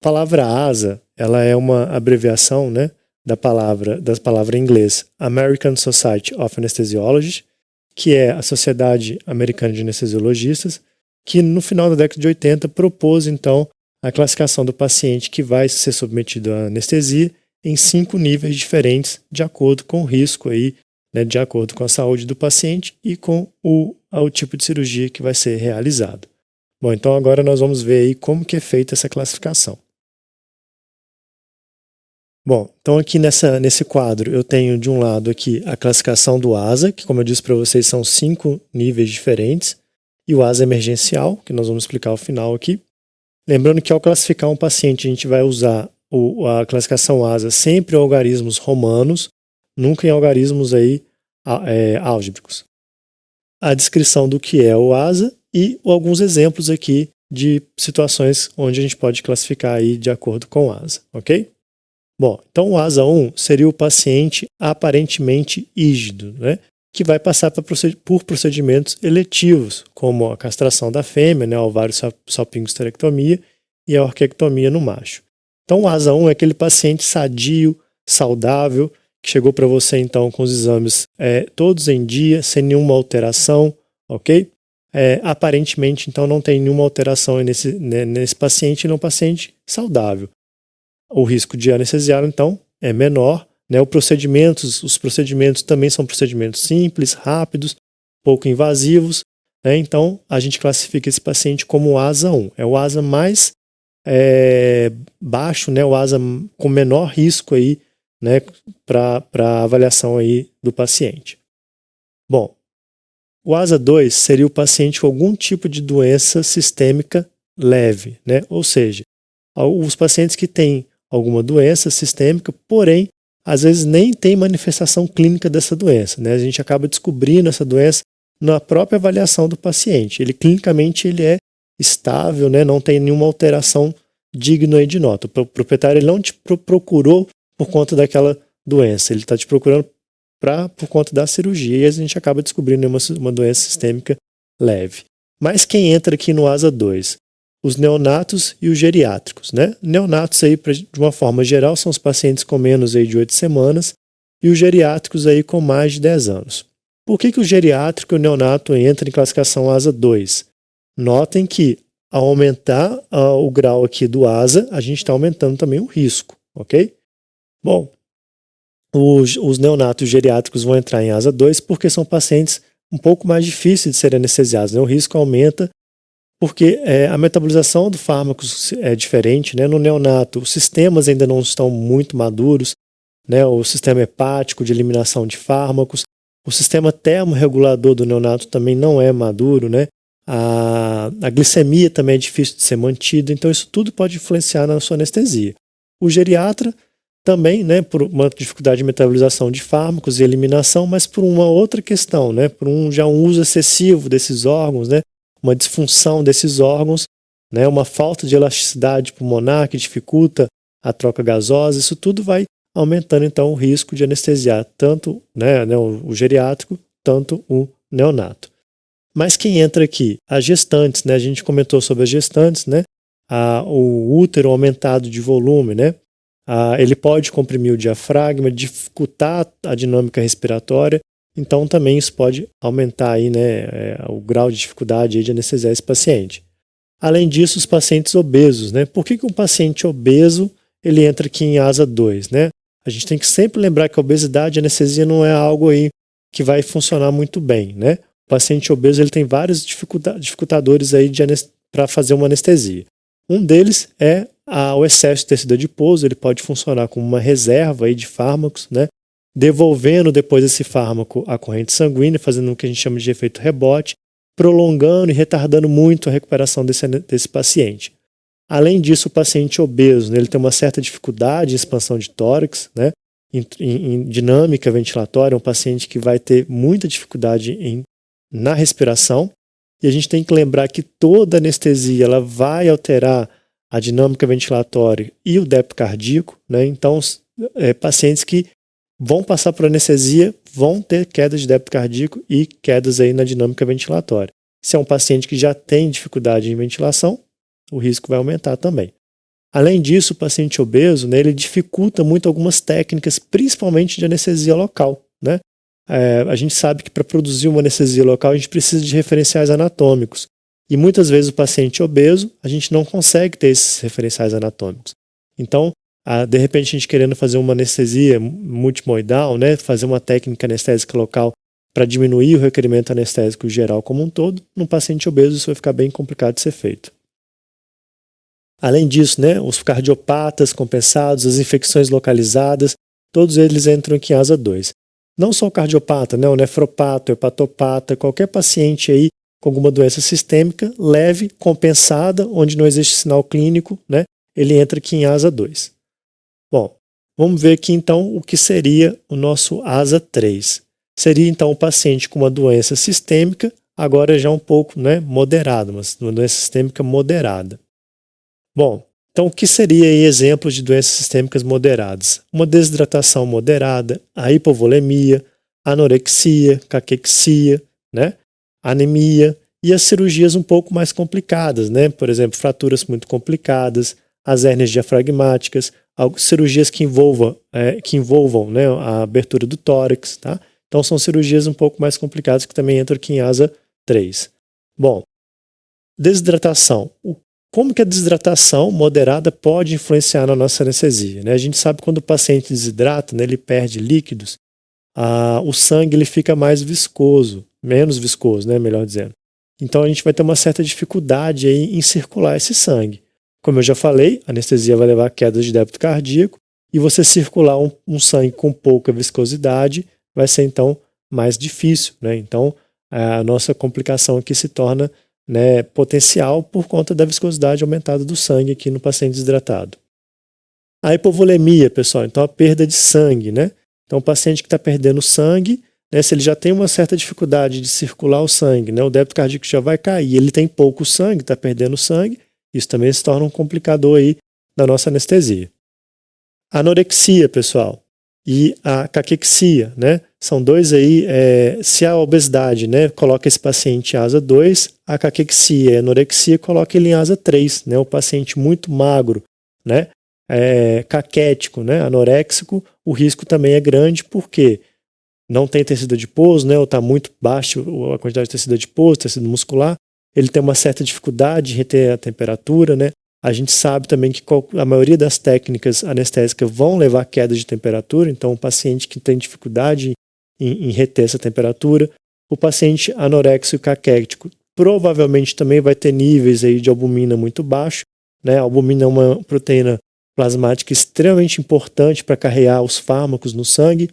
A palavra ASA, ela é uma abreviação, né, da palavra em inglês American Society of Anesthesiologists, que é a Sociedade Americana de Anestesiologistas, que no final da década de 80 propôs, então, a classificação do paciente que vai ser submetido à anestesia em 5 níveis diferentes, de acordo com o risco aí, né, de acordo com a saúde do paciente e com o tipo de cirurgia que vai ser realizado. Bom, então agora nós vamos ver aí como que é feita essa classificação. Bom, então aqui nesse quadro eu tenho de um lado aqui a classificação do ASA, que como eu disse para vocês são 5 níveis diferentes, e o ASA emergencial, que nós vamos explicar ao final aqui. Lembrando que ao classificar um paciente a gente vai usar a classificação ASA sempre em algarismos romanos, nunca em algarismos aí, álgebricos. A descrição do que é o ASA e alguns exemplos aqui de situações onde a gente pode classificar aí de acordo com o ASA, ok? Bom, então o ASA 1 seria o paciente aparentemente rígido, né, que vai passar por procedimentos eletivos, como a castração da fêmea, né, a ovário-salpingo-esterectomia e a orquiectomia no macho. Então o ASA 1 é aquele paciente sadio, saudável, que chegou para você então com os exames todos em dia, sem nenhuma alteração, ok? Aparentemente então não tem nenhuma alteração nesse paciente, ele é um paciente saudável. O risco de anestesiar, então, é menor, né? Os procedimentos também são procedimentos simples, rápidos, pouco invasivos, né? Então, a gente classifica esse paciente como ASA 1. É o ASA mais baixo, né? O ASA com menor risco aí, né? Para a avaliação aí do paciente. Bom, o ASA 2 seria o paciente com algum tipo de doença sistêmica leve, né? Ou seja, os pacientes que têm alguma doença sistêmica, porém, às vezes nem tem manifestação clínica dessa doença, né? A gente acaba descobrindo essa doença na própria avaliação do paciente. Clinicamente ele é estável, né? Não tem nenhuma alteração digna de nota. O proprietário ele não te procurou por conta daquela doença, ele está te procurando por conta da cirurgia e a gente acaba descobrindo uma doença sistêmica leve. Mas quem entra aqui no ASA 2? Os neonatos e os geriátricos, né? Neonatos aí, de uma forma geral, são os pacientes com menos aí de 8 semanas e os geriátricos aí com mais de 10 anos. Por que o geriátrico e o neonato entram em classificação ASA 2? Notem que ao aumentar o grau aqui do ASA, a gente está aumentando também o risco, ok? Bom, os neonatos e os geriátricos vão entrar em ASA 2 porque são pacientes um pouco mais difíceis de serem anestesiados, né? O risco aumenta porque a metabolização do fármaco é diferente, né? No neonato, os sistemas ainda não estão muito maduros, né? O sistema hepático de eliminação de fármacos, o sistema termorregulador do neonato também não é maduro, né? A glicemia também é difícil de ser mantida, então isso tudo pode influenciar na sua anestesia. O geriatra também, né, por uma dificuldade de metabolização de fármacos e eliminação, mas por uma outra questão, né? Por um uso excessivo desses órgãos, né? Uma disfunção desses órgãos, né, uma falta de elasticidade pulmonar que dificulta a troca gasosa, isso tudo vai aumentando então o risco de anestesiar tanto o geriátrico, tanto o neonato. Mas quem entra aqui? As gestantes, né? A gente comentou sobre as gestantes, né? O útero aumentado de volume, né? Ele pode comprimir o diafragma, dificultar a dinâmica respiratória. Então também isso pode aumentar aí, né, o grau de dificuldade aí de anestesiar esse paciente. Além disso, os pacientes obesos, né? Por que um paciente obeso ele entra aqui em ASA 2, né? A gente tem que sempre lembrar que a obesidade e a anestesia não é algo aí que vai funcionar muito bem, né? O paciente obeso ele tem vários dificultadores aí para fazer uma anestesia. Um deles é o excesso de tecido adiposo, ele pode funcionar como uma reserva aí de fármacos, né? Devolvendo depois esse fármaco à corrente sanguínea, fazendo o que a gente chama de efeito rebote, prolongando e retardando muito a recuperação desse paciente. Além disso, o paciente obeso, né, ele tem uma certa dificuldade em expansão de tórax, né, em dinâmica ventilatória, é um paciente que vai ter muita dificuldade na respiração, e a gente tem que lembrar que toda anestesia ela vai alterar a dinâmica ventilatória e o débito cardíaco, né, então pacientes que vão passar por anestesia, vão ter quedas de débito cardíaco e quedas aí na dinâmica ventilatória. Se é um paciente que já tem dificuldade em ventilação, o risco vai aumentar também. Além disso, o paciente obeso, né, ele dificulta muito algumas técnicas, principalmente de anestesia local, né? A gente sabe que para produzir uma anestesia local a gente precisa de referenciais anatômicos. E muitas vezes o paciente obeso, a gente não consegue ter esses referenciais anatômicos. Então, de repente a gente querendo fazer uma anestesia multimoidal, né, fazer uma técnica anestésica local para diminuir o requerimento anestésico geral como um todo, num paciente obeso isso vai ficar bem complicado de ser feito. Além disso, né, os cardiopatas compensados, as infecções localizadas, todos eles entram aqui em asa 2. Não só o cardiopata, né, o nefropata, o hepatopata, qualquer paciente aí com alguma doença sistêmica leve, compensada, onde não existe sinal clínico, né, ele entra aqui em asa 2. Bom, vamos ver aqui então o que seria o nosso asa 3. Seria então o paciente com uma doença sistêmica, agora já um pouco, né, moderada, mas uma doença sistêmica moderada. Bom, então o que seria aí exemplos de doenças sistêmicas moderadas? Uma desidratação moderada, a hipovolemia, anorexia, caquexia, né, anemia e as cirurgias um pouco mais complicadas, né? Por exemplo, fraturas muito complicadas, as hérnias diafragmáticas, cirurgias que envolvam, né, a abertura do tórax, tá? Então são cirurgias um pouco mais complicadas que também entram aqui em asa 3. Bom, desidratação. Como que a desidratação moderada pode influenciar na nossa anestesia, né? A gente sabe que quando o paciente desidrata, né, ele perde líquidos, o sangue ele fica mais viscoso, menos viscoso, né, melhor dizendo. Então a gente vai ter uma certa dificuldade aí em circular esse sangue. Como eu já falei, a anestesia vai levar a queda de débito cardíaco e você circular um sangue com pouca viscosidade vai ser então mais difícil, né? Então a nossa complicação aqui se torna, né, potencial por conta da viscosidade aumentada do sangue aqui no paciente desidratado. A hipovolemia, pessoal, então a perda de sangue, né? Então o paciente que está perdendo sangue, né, se ele já tem uma certa dificuldade de circular o sangue, né, o débito cardíaco já vai cair, ele tem pouco sangue, está perdendo sangue, isso também se torna um complicador aí da nossa anestesia. A anorexia, pessoal, e a caquexia, né? São dois aí, se a obesidade, né, coloca esse paciente em asa 2, a caquexia e a anorexia coloca ele em asa 3, né? O paciente muito magro, né, caquético, né, anoréxico, o risco também é grande porque não tem tecido adiposo, né, ou está muito baixo a quantidade de tecido adiposo, tecido muscular, ele tem uma certa dificuldade de reter a temperatura, né? A gente sabe também que a maioria das técnicas anestésicas vão levar a queda de temperatura, então o paciente que tem dificuldade em reter essa temperatura, o paciente anoréxico caquético provavelmente também vai ter níveis aí de albumina muito baixo, né? A albumina é uma proteína plasmática extremamente importante para carregar os fármacos no sangue.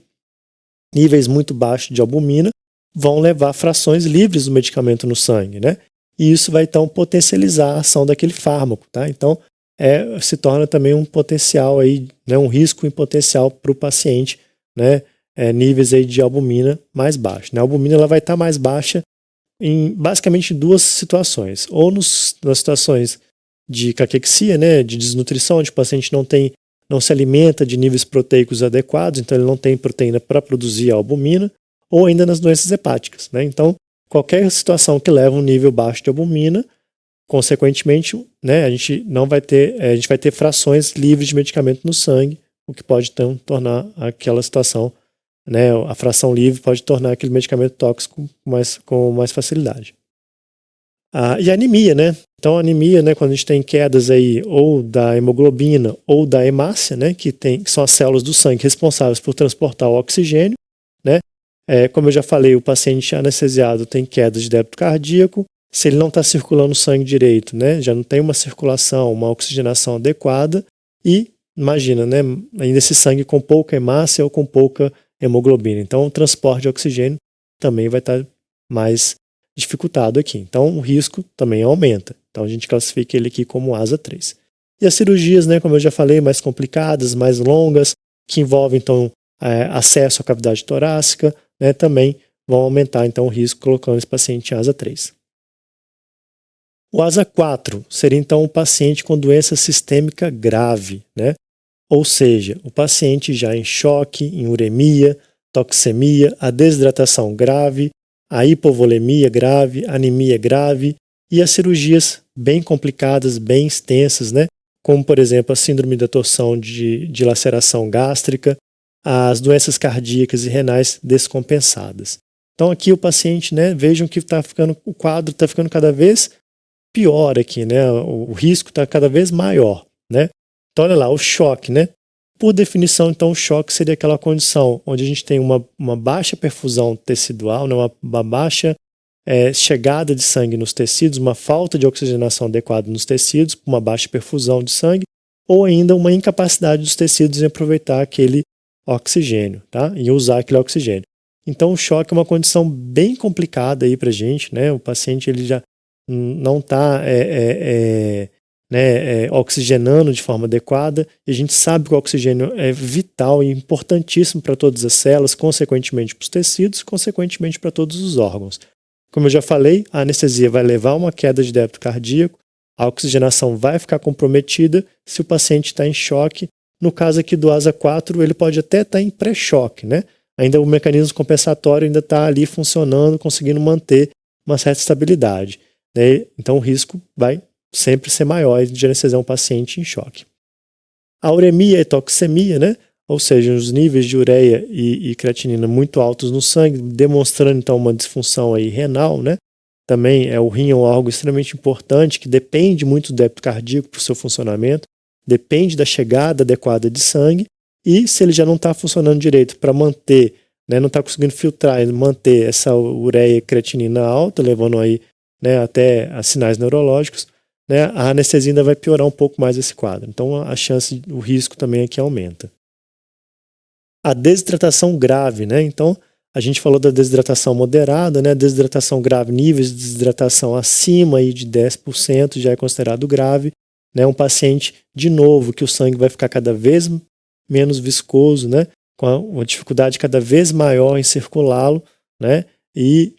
Níveis muito baixos de albumina vão levar frações livres do medicamento no sangue, né? E isso vai então potencializar a ação daquele fármaco, tá? Então se torna também um potencial aí, né, um risco em potencial para o paciente, né? Níveis aí de albumina mais baixos, né? A albumina ela vai estar mais baixa em basicamente duas situações, ou nas situações de caquexia, né, de desnutrição, onde o paciente não se alimenta de níveis proteicos adequados, então ele não tem proteína para produzir a albumina, ou ainda nas doenças hepáticas, né? Então qualquer situação que leva um nível baixo de albumina, consequentemente, né, a gente vai ter frações livres de medicamento no sangue, o que pode então tornar aquela situação, né, a fração livre pode tornar aquele medicamento tóxico com mais facilidade. E a anemia, né? Então a anemia, né, quando a gente tem quedas aí ou da hemoglobina ou da hemácia, né, que são as células do sangue responsáveis por transportar o oxigênio, né? Como eu já falei, o paciente anestesiado tem queda de débito cardíaco, se ele não está circulando o sangue direito, né, já não tem uma circulação, uma oxigenação adequada e, imagina, né, ainda esse sangue com pouca hemácia ou com pouca hemoglobina. Então o transporte de oxigênio também vai estar mais dificultado aqui. Então o risco também aumenta. Então a gente classifica ele aqui como asa 3. E as cirurgias, né, como eu já falei, mais complicadas, mais longas, que envolvem então acesso à cavidade torácica, né, também vão aumentar então o risco colocando esse paciente em asa 3. O asa 4 seria então o paciente com doença sistêmica grave, né? Ou seja, o paciente já em choque, em uremia, toxemia, a desidratação grave, a hipovolemia grave, anemia grave e as cirurgias bem complicadas, bem extensas, né? como, por exemplo, a síndrome da torção de laceração gástrica, as doenças cardíacas e renais descompensadas. Então aqui o paciente, né, vejam que o quadro está ficando cada vez pior aqui, né, o risco está cada vez maior, né. Então olha lá, o choque, né, por definição, então o choque seria aquela condição onde a gente tem uma baixa perfusão tecidual, né, uma baixa chegada de sangue nos tecidos, uma falta de oxigenação adequada nos tecidos, uma baixa perfusão de sangue, ou ainda uma incapacidade dos tecidos em aproveitar aquele oxigênio, tá? E usar aquele oxigênio. Então o choque é uma condição bem complicada aí pra gente, né? O paciente ele já não está oxigenando de forma adequada, e a gente sabe que o oxigênio é vital e importantíssimo para todas as células, consequentemente para os tecidos, consequentemente para todos os órgãos. Como eu já falei, a anestesia vai levar a uma queda de débito cardíaco, a oxigenação vai ficar comprometida se o paciente está em choque. No caso aqui do ASA 4, ele pode até estar em pré-choque, né? Ainda o mecanismo compensatório ainda está ali funcionando, conseguindo manter uma certa estabilidade, né? Então o risco vai sempre ser maior de anestesiar um paciente em choque. A uremia e toxemia, né? Ou seja, os níveis de ureia e creatinina muito altos no sangue, demonstrando então uma disfunção aí renal, né? Também o rim é um órgão extremamente importante que depende muito do débito cardíaco para o seu funcionamento, depende da chegada adequada de sangue, e se ele já não está funcionando direito para manter, né, não está conseguindo filtrar e manter essa ureia e creatinina alta, levando aí, né, até a sinais neurológicos, né, a anestesia ainda vai piorar um pouco mais esse quadro. Então a chance, o risco também aqui aumenta. A desidratação grave, né? Então, a gente falou da desidratação moderada, né? Desidratação grave, níveis de desidratação acima aí de 10% já é considerado grave, né? Um paciente, de novo, que o sangue vai ficar cada vez menos viscoso, né? Com uma dificuldade cada vez maior em circulá-lo, né? E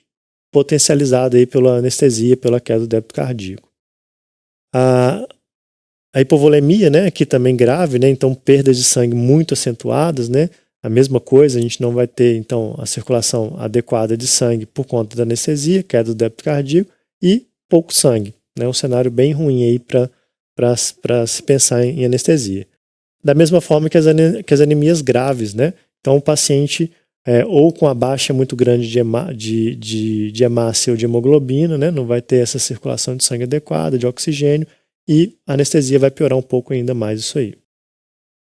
potencializado aí pela anestesia, pela queda do débito cardíaco. A hipovolemia, né? Aqui também grave, né? Então, perdas de sangue muito acentuadas, né? A mesma coisa, a gente não vai ter, então, a circulação adequada de sangue por conta da anestesia, queda do débito cardíaco e pouco sangue, né? Um cenário bem ruim aí para se pensar em anestesia. Da mesma forma que as anemias graves, né? Então, o paciente ou com a baixa muito grande de hemácia ou de hemoglobina, né? Não vai ter essa circulação de sangue adequada, de oxigênio, e a anestesia vai piorar um pouco ainda mais isso aí.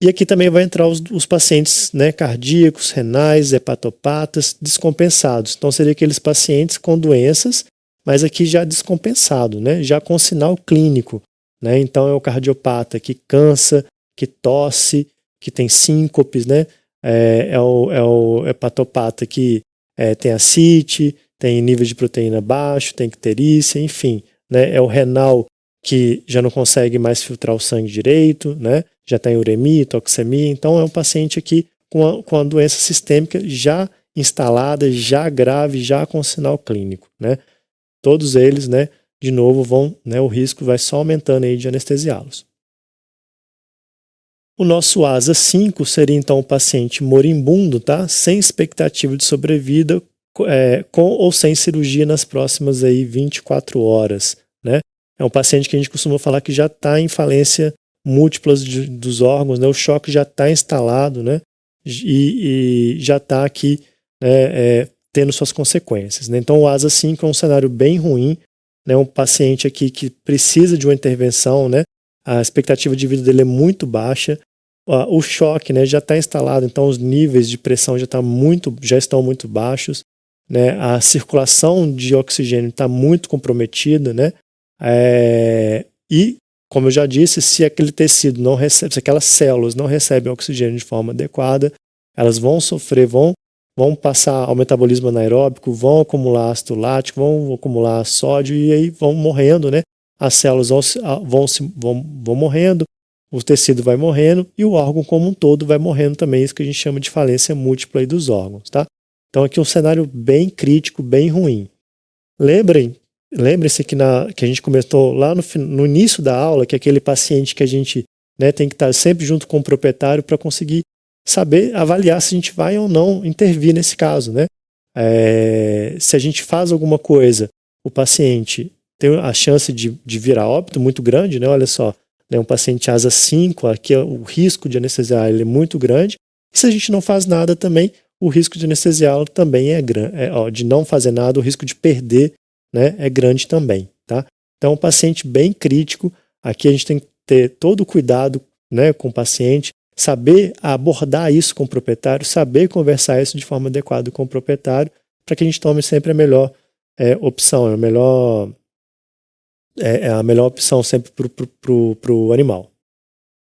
E aqui também vai entrar os pacientes, né, cardíacos, renais, hepatopatas, descompensados. Então, seria aqueles pacientes com doenças, mas aqui já descompensado, né, já com sinal clínico, né? Então, é o cardiopata que cansa, que tosse, que tem síncopes, né? É o hepatopata que tem ascite, tem nível de proteína baixo, tem icterícia, enfim, né? É o renal que já não consegue mais filtrar o sangue direito, né? Já tem uremia, toxemia. Então é um paciente aqui com a doença sistêmica já instalada, já grave, já com sinal clínico, né? Todos eles, né, de novo vão, né, o risco vai só aumentando aí de anestesiá-los. O nosso ASA 5 seria então o paciente moribundo, tá? Sem expectativa de sobrevida, com ou sem cirurgia nas próximas aí 24 horas, né? É um paciente que a gente costuma falar que já está em falência múltiplas dos órgãos, né? O choque já está instalado, né? E já está aqui, né, tendo suas consequências, né? Então o ASA 5 é um cenário bem ruim, né? Um paciente aqui que precisa de uma intervenção, né? A expectativa de vida dele é muito baixa, o choque, né, já está instalado, então os níveis de pressão já estão muito baixos, né? A circulação de oxigênio está muito comprometida, né? E, como eu já disse, se aquele tecido não recebe, se aquelas células não recebem oxigênio de forma adequada, elas vão sofrer, vão passar ao metabolismo anaeróbico, vão acumular ácido lático, vão acumular sódio e aí vão morrendo, né? As células vão morrendo, o tecido vai morrendo e o órgão como um todo vai morrendo também, isso que a gente chama de falência múltipla aí dos órgãos, tá? Então aqui é um cenário bem crítico, bem ruim. Lembre-se que a gente comentou lá no início da aula que aquele paciente que a gente, né, tem que estar sempre junto com o proprietário para conseguir saber, avaliar se a gente vai ou não intervir nesse caso, né? Se a gente faz alguma coisa, o paciente tem a chance de virar óbito muito grande, né? Olha só, né, um paciente asa 5, aqui o risco de anestesiar ele é muito grande. E se a gente não faz nada também, o risco de anestesiá-lo também é grande. De não fazer nada, o risco de perder, né, é grande também. Tá? Então, um paciente bem crítico, aqui a gente tem que ter todo o cuidado, né, com o paciente, saber abordar isso com o proprietário, saber conversar isso de forma adequada com o proprietário, para que a gente tome sempre a melhor opção, a melhor opção sempre para o animal.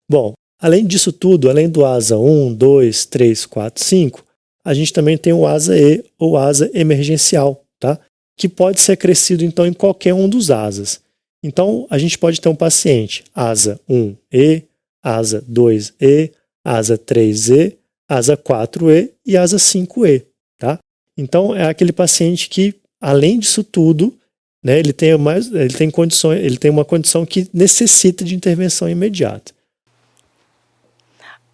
Bom, além disso tudo, além do ASA 1, 2, 3, 4, 5, a gente também tem o ASA E ou ASA emergencial, tá? Que pode ser acrescido então em qualquer um dos ASAs. Então, a gente pode ter um paciente ASA 1E, ASA 2E, ASA 3E, ASA 4E e ASA 5E, tá? Então, é aquele paciente que, além disso tudo, né, ele tem uma condição que necessita de intervenção imediata.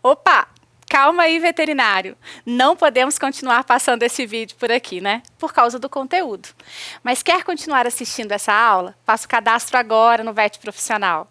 Opa! Calma aí, veterinário. Não podemos continuar passando esse vídeo por aqui, né? Por causa do conteúdo. Mas quer continuar assistindo essa aula? Faça o cadastro agora no VET Profissional.